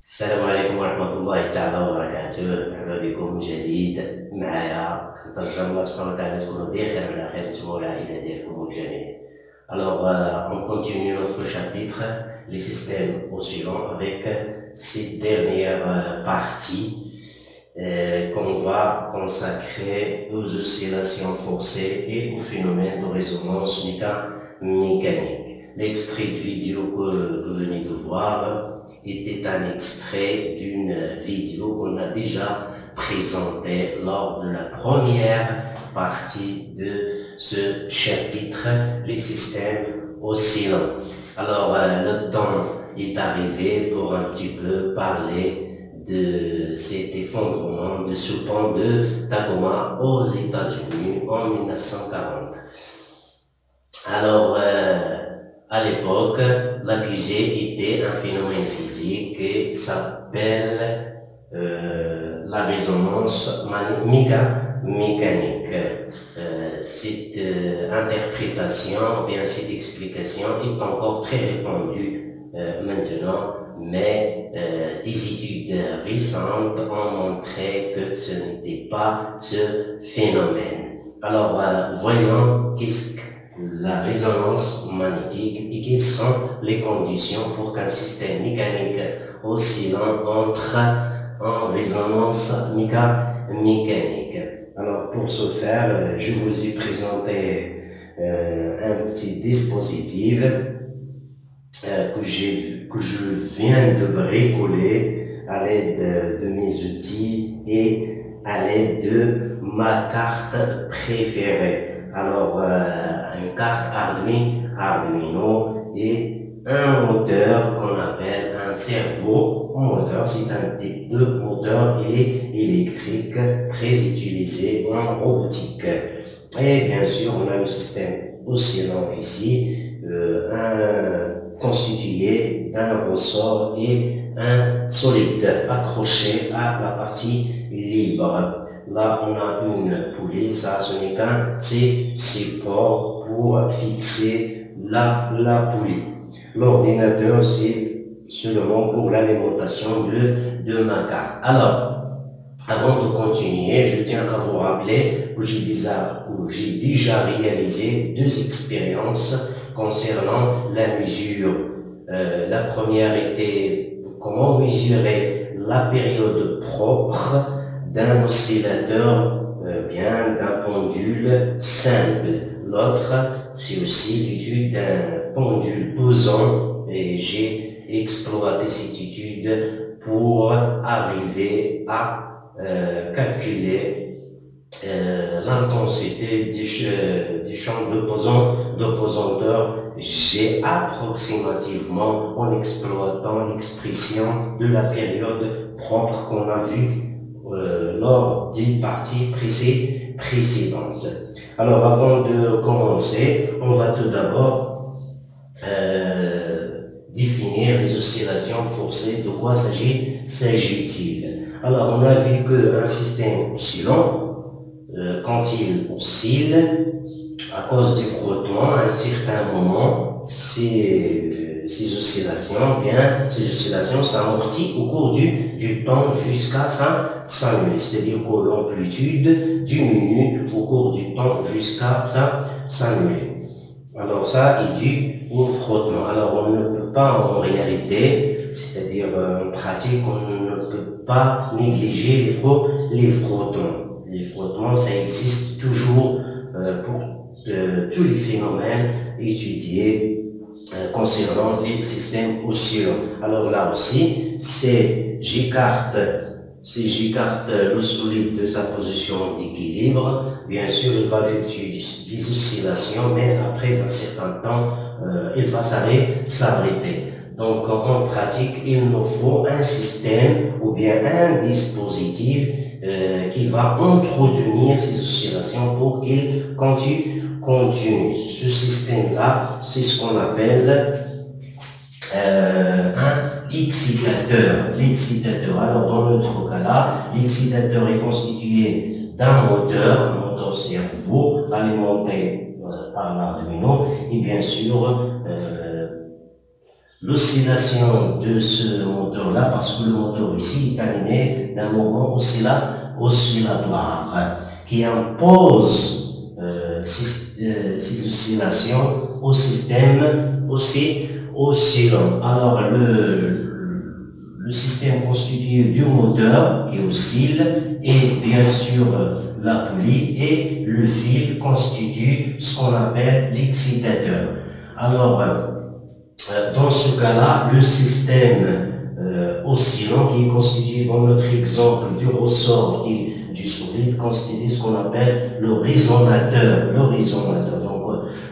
السلام عليكم ورحمة الله تعالى وبركاته، مرحبا بكم من جديد معايا. كنترجى الله سبحانه وتعالى تكونوا بخير على خير نتوما والعائلة ديالكم والجميع. On continue notre chapitre, les systèmes oscillants, avec cette dernière partie qu'on va consacrer aux oscillations forcées et aux phénomènes de résonance mécanique. L'extrait de vidéo que vous venez de voir était un extrait d'une vidéo qu'on a déjà présentée lors de la première partie de ce chapitre, les systèmes oscillants. Alors, le temps est arrivé pour un petit peu parler de cet effondrement de ce pont de Tacoma aux États-Unis en 1940. Alors, à l'époque, l'accusé était un phénomène physique qui s'appelle la résonance mécanique. Cette interprétation, bien cette explication est encore très répandue maintenant, mais des études récentes ont montré que ce n'était pas ce phénomène. Alors, voyons qu'est-ce que la résonance magnétique et quelles sont les conditions pour qu'un système mécanique oscillant entre en résonance mécanique. Alors, pour ce faire, je vous ai présenté un petit dispositif que je viens de bricoler à l'aide de mes outils et à l'aide de ma carte préférée. Alors, une carte Arduino et un moteur qu'on appelle un servo moteur. C'est un type de moteur électrique très utilisé en robotique. Et bien sûr, on a le système oscillant ici, constitué d'un ressort et un solide accroché à la partie libre. Là, on a une poulie, ça ce n'est qu'un support pour fixer la poulie. L'ordinateur, c'est seulement pour l'alimentation de ma carte. Alors, avant de continuer, je tiens à vous rappeler que j'ai déjà réalisé deux expériences concernant la mesure. La première était comment mesurer la période propre d'un oscillateur, bien d'un pendule simple. L'autre, c'est aussi l'étude d'un pendule pesant et j'ai exploité cette étude pour arriver à calculer l'intensité des champs de pesanteur. J'ai approximativement, en exploitant l'expression de la période propre qu'on a vue lors des parties précédentes. Alors, avant de commencer, on va tout d'abord définir les oscillations forcées. De quoi s'agit-il? Alors, on a vu qu'un système oscillant, quand il oscille, à cause du frottement, à un certain moment, ces oscillations s'amortissent au cours du temps jusqu'à s'annuler. C'est-à-dire que l'amplitude diminue au cours du temps jusqu'à s'annuler. Alors ça est dû au frottement. Alors on ne peut pas en réalité, c'est-à-dire en pratique, on ne peut pas négliger les frottements. Les frottements, ça existe toujours pour tous les phénomènes étudiés concernant les systèmes oscillants. Alors là aussi, j'écarte le solide de sa position d'équilibre. Bien sûr, il va effectuer des oscillations, mais après un certain temps, il va s'arrêter. Donc, en pratique, il nous faut un système ou bien un dispositif qui va entretenir ces oscillations pour qu'il continue. Ce système-là, c'est ce qu'on appelle un excitateur. L'excitateur. Alors, dans notre cas-là, l'excitateur est constitué d'un moteur servo alimenté par l'Arduino et bien sûr l'oscillation de ce moteur-là, parce que le moteur ici est animé d'un mouvement oscillatoire qui impose ces oscillations au système aussi oscillant. Alors, le système constitué du moteur qui oscille et bien sûr la poulie et le fil constitue ce qu'on appelle l'excitateur. Alors, dans ce cas-là, le système oscillant qui est constitué dans notre exemple du ressort et du solide constitue ce qu'on appelle le résonateur. Donc,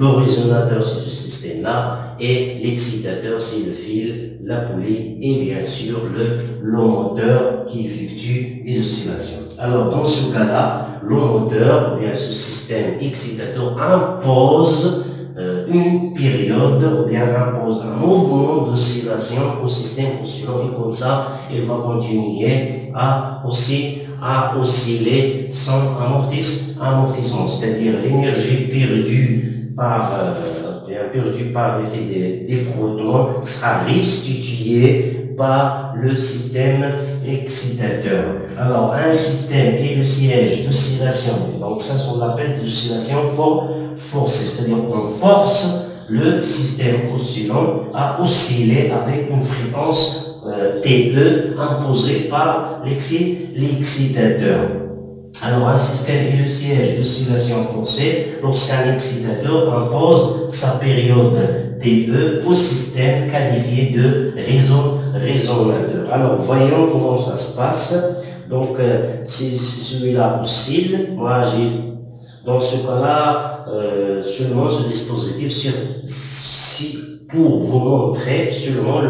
le résonateur, c'est ce système-là et l'excitateur, c'est le fil, la poulie et bien sûr le moteur qui effectue des oscillations. Alors, dans ce cas-là, le moteur, ou bien ce système excitateur impose une période, ou bien impose un mouvement d'oscillation au système oscillant et comme ça, il va continuer à osciller sans amortissement, c'est-à-dire l'énergie perdue par l'effet des frottements sera restituée par le système excitateur. Alors, un système et le siège d'oscillation, donc ça, on l'appelle des oscillations forcées, c'est-à-dire qu'on force le système oscillant à osciller avec une fréquence TE imposée par l'excitateur. Alors, un système et le siège d'oscillation forcée, lorsqu'un excitateur impose sa période TE au système qualifié de résonateur. Alors, voyons comment ça se passe. Donc, si celui-là oscille, moi dans ce cas-là, seulement ce dispositif, pour vous montrer seulement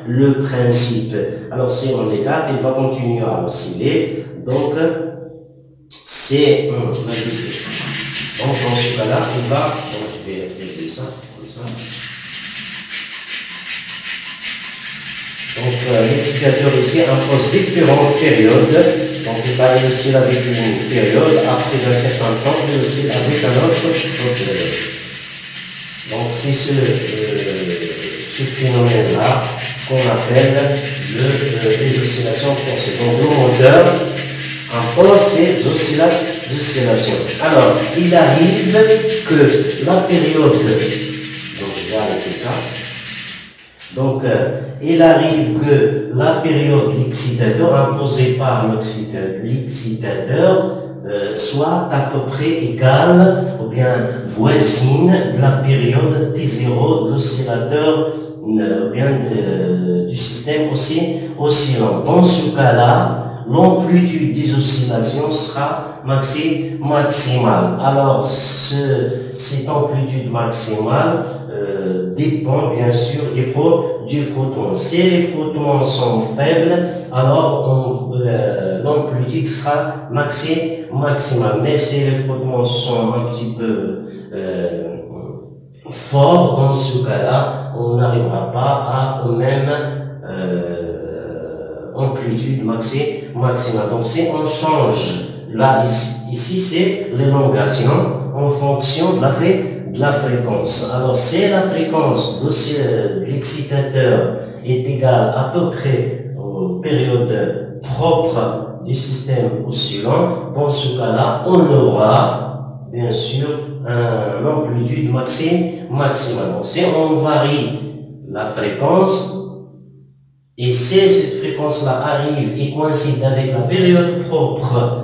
le principe. Alors, si on l'écarte, il va continuer à osciller. Donc, c'est donc dans ce cas-là, on va, donc je vais régler ça, comme ça. Donc, l'excitateur ici impose différentes périodes. Donc, il va osciller avec une période, après un certain temps, il oscille avec un autre période. Donc, c'est ce phénomène-là qu'on appelle les oscillations forcées. Donc, le moteur impose ces oscillations. Alors, il arrive que la période, donc je vais arrêter ça. Donc, il arrive que la période d'excitateur imposée par l'excitateur soit à peu près égale ou bien voisine de la période T0 de l'oscillateur ou bien du système oscillant. Dans ce cas-là, l'amplitude des oscillations sera maximale. Alors, cette amplitude maximale dépend bien sûr du frottement. Si les frottements sont faibles, alors l'amplitude sera maximale. Mais si les frottements sont un petit peu forts, dans ce cas-là, on n'arrivera pas à même amplitude maximale. Donc si on change, là ici c'est l'élongation en fonction de la fréquence. Alors si la fréquence de l'excitateur est égale à peu près aux périodes propres du système oscillant, dans ce cas-là, on aura bien sûr une amplitude maximale. Donc si on varie la fréquence, et si cette fréquence-là arrive et coïncide avec la période propre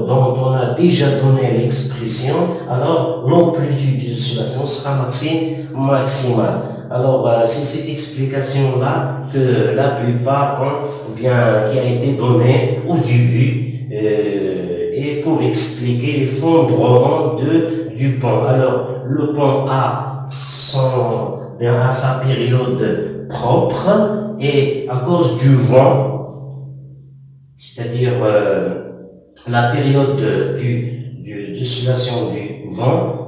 dont on a déjà donné l'expression, alors l'amplitude des oscillations sera maximale. Alors, c'est cette explication-là que la plupart ont, bien, qui a été donnée au début, et pour expliquer l'effondrement du pont. Alors, le pont a sa période propre, et à cause du vent, c'est-à-dire la période d'oscillation du vent,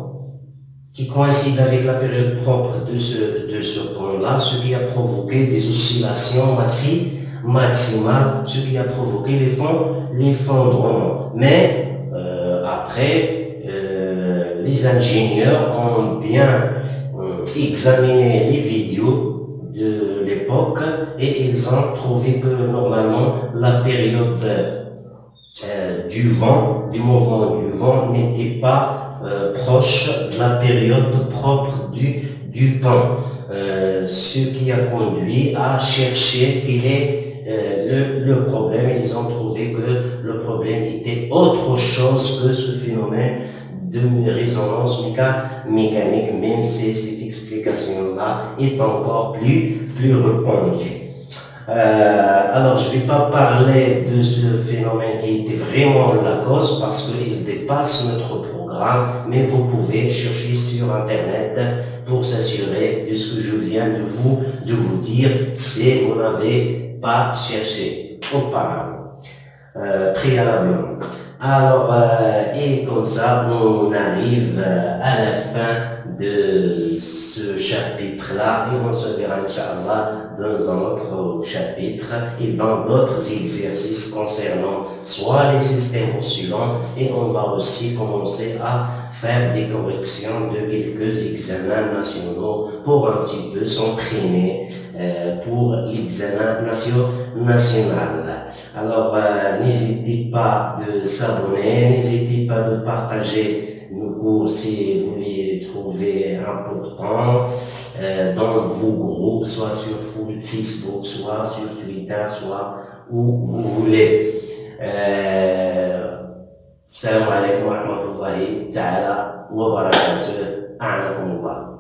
qui coïncide avec la période propre de ce pont-là, ce qui a provoqué des oscillations maximales, ce qui a provoqué l'effondrement. Mais après, les ingénieurs ont bien examiné les vidéos de l'époque et ils ont trouvé que normalement la période du vent, du mouvement du vent n'était pas proche de la période propre du temps. Ce qui a conduit à chercher quel est le problème. Ils ont trouvé que le problème était autre chose que ce phénomène de résonance mécanique, même si cette explication-là est encore plus répandue. Alors, je ne vais pas parler de ce phénomène qui était vraiment la cause parce qu'il dépasse notre programme, mais vous pouvez chercher sur Internet pour s'assurer de ce que je viens de vous dire si vous n'avez pas cherché auparavant, préalablement. Alors, et comme ça, on arrive à la fin de ce chapitre-là et on se verra, Inch'Allah, dans un autre chapitre et dans d'autres exercices concernant soit les systèmes oscillants et on va aussi commencer à faire des corrections de quelques examens nationaux pour un petit peu s'entraîner pour l'examen national. Alors, n'hésitez pas de s'abonner, n'hésitez pas de partager nos cours si vous les trouvez importants dans vos groupes, soit sur Facebook, soit sur Twitter, soit où vous voulez. Salam alaikum wa rahmatullahi ta'ala wa barakatuh. A'anakum Allah.